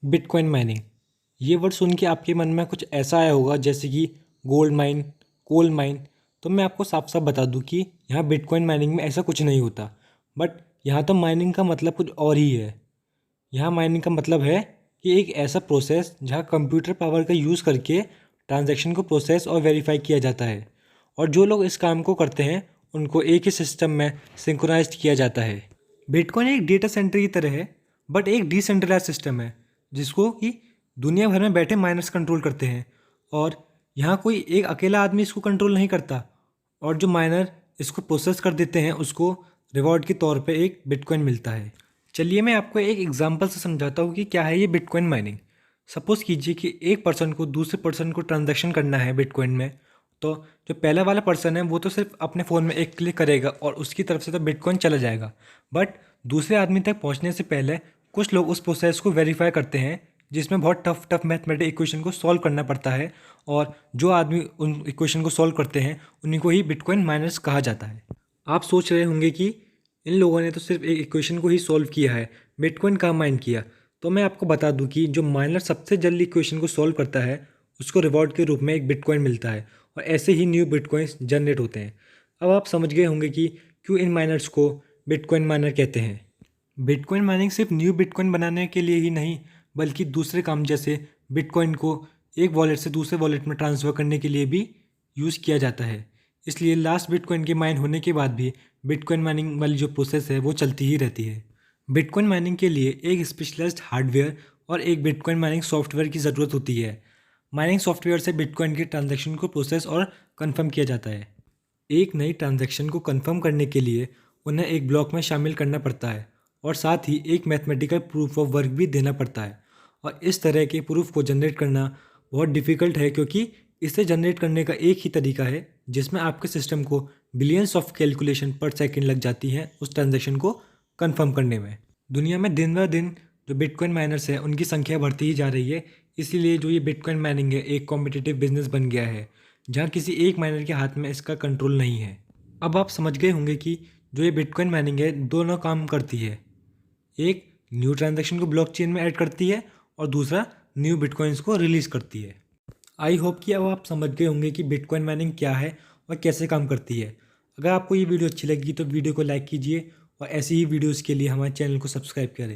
Bitcoin mining. ये word सुन के आपके मन में कुछ ऐसा आया होगा जैसे कि गोल्ड माइन, कोल माइन। तो मैं आपको साफ साफ बता दूं कि यहाँ बिटकॉइन माइनिंग में ऐसा कुछ नहीं होता। बट यहाँ तो माइनिंग का मतलब कुछ और ही है। यहाँ माइनिंग का मतलब है कि एक ऐसा प्रोसेस जहाँ कंप्यूटर पावर का यूज़ करके ट्रांजैक्शन को प्रोसेस और वेरीफाई किया जाता है, और जो लोग इस काम को करते हैं उनको एक ही सिस्टम में सिंक्रोनाइज्ड किया जाता है। बिटकॉइन एक डेटा सेंटर की तरह है, बट एक डिसेंट्रलाइज सिस्टम है जिसको कि दुनिया भर में बैठे माइनर्स कंट्रोल करते हैं, और यहाँ कोई एक अकेला आदमी इसको कंट्रोल नहीं करता। और जो माइनर इसको प्रोसेस कर देते हैं उसको रिवॉर्ड के तौर पे एक बिटकॉइन मिलता है। चलिए मैं आपको एक एग्जांपल से समझाता हूँ कि क्या है ये बिटकॉइन माइनिंग। सपोज़ कीजिए कि एक पर्सन को दूसरे पर्सन को ट्रांजैक्शन करना है बिटकॉइन में। तो जो पहला वाला पर्सन है वो तो सिर्फ अपने फ़ोन में एक क्लिक करेगा और उसकी तरफ से तो बिटकॉइन चला जाएगा। बट दूसरे आदमी तक पहुंचने से पहले कुछ लोग उस प्रोसेस को वेरीफाई करते हैं, जिसमें बहुत टफ मैथमेटिक इक्वेशन को सॉल्व करना पड़ता है। और जो आदमी उन इक्वेशन को सॉल्व करते हैं उन्हीं को ही बिटकॉइन माइनर्स कहा जाता है। आप सोच रहे होंगे कि इन लोगों ने तो सिर्फ एक इक्वेशन को ही सॉल्व किया है, बिटकॉइन कहाँ माइन किया। तो मैं आपको बता दूं कि जो माइनर सबसे जल्दी इक्वेशन को सॉल्व करता है उसको रिवॉर्ड के रूप में एक बिटकॉइन मिलता है, और ऐसे ही न्यू बिटकॉइंस जनरेट होते हैं। अब आप समझ गए होंगे कि क्यों इन माइनर्स को बिटकॉइन माइनर कहते हैं। बिटकॉइन माइनिंग सिर्फ न्यू बिटकॉइन बनाने के लिए ही नहीं, बल्कि दूसरे काम जैसे बिटकॉइन को एक वॉलेट से दूसरे वॉलेट में ट्रांसफ़र करने के लिए भी यूज़ किया जाता है। इसलिए लास्ट बिटकॉइन के माइन होने के बाद भी बिटकॉइन माइनिंग वाली जो प्रोसेस है वो चलती ही रहती है। बिटकॉइन माइनिंग के लिए एक स्पेशलाइज्ड हार्डवेयर और एक बिटकॉइन माइनिंग सॉफ्टवेयर की ज़रूरत होती है। माइनिंग सॉफ्टवेयर से बिटकॉइन के ट्रांजैक्शन को प्रोसेस और कंफर्म किया जाता है। एक नई ट्रांजैक्शन को कंफर्म करने के लिए उन्हें एक ब्लॉक में शामिल करना पड़ता है, और साथ ही एक मैथमेटिकल प्रूफ ऑफ वर्क भी देना पड़ता है। और इस तरह के प्रूफ को जनरेट करना बहुत डिफ़िकल्ट है, क्योंकि इसे जनरेट करने का एक ही तरीका है जिसमें आपके सिस्टम को बिलियंस ऑफ कैलकुलेशन पर सेकंड लग जाती हैं उस ट्रांजैक्शन को कंफर्म करने में। दुनिया में दिन ब दिन जो बिटकॉइन माइनर्स हैं उनकी संख्या बढ़ती ही जा रही है। इसीलिए जो ये बिटकॉइन माइनिंग है एक कॉम्पिटिटिव बिजनेस बन गया है, जहाँ किसी एक माइनर के हाथ में इसका कंट्रोल नहीं है। अब आप समझ गए होंगे कि जो ये बिटकॉइन माइनिंग है दोनों काम करती है। एक न्यू ट्रांजैक्शन को ब्लॉकचेन में ऐड करती है, और दूसरा न्यू बिटकॉइंस को रिलीज़ करती है। आई होप कि अब आप समझ गए होंगे कि बिटकॉइन माइनिंग क्या है और कैसे काम करती है। अगर आपको ये वीडियो अच्छी लगी तो वीडियो को लाइक कीजिए, और ऐसी ही वीडियोज़ के लिए हमारे चैनल को सब्सक्राइब करें।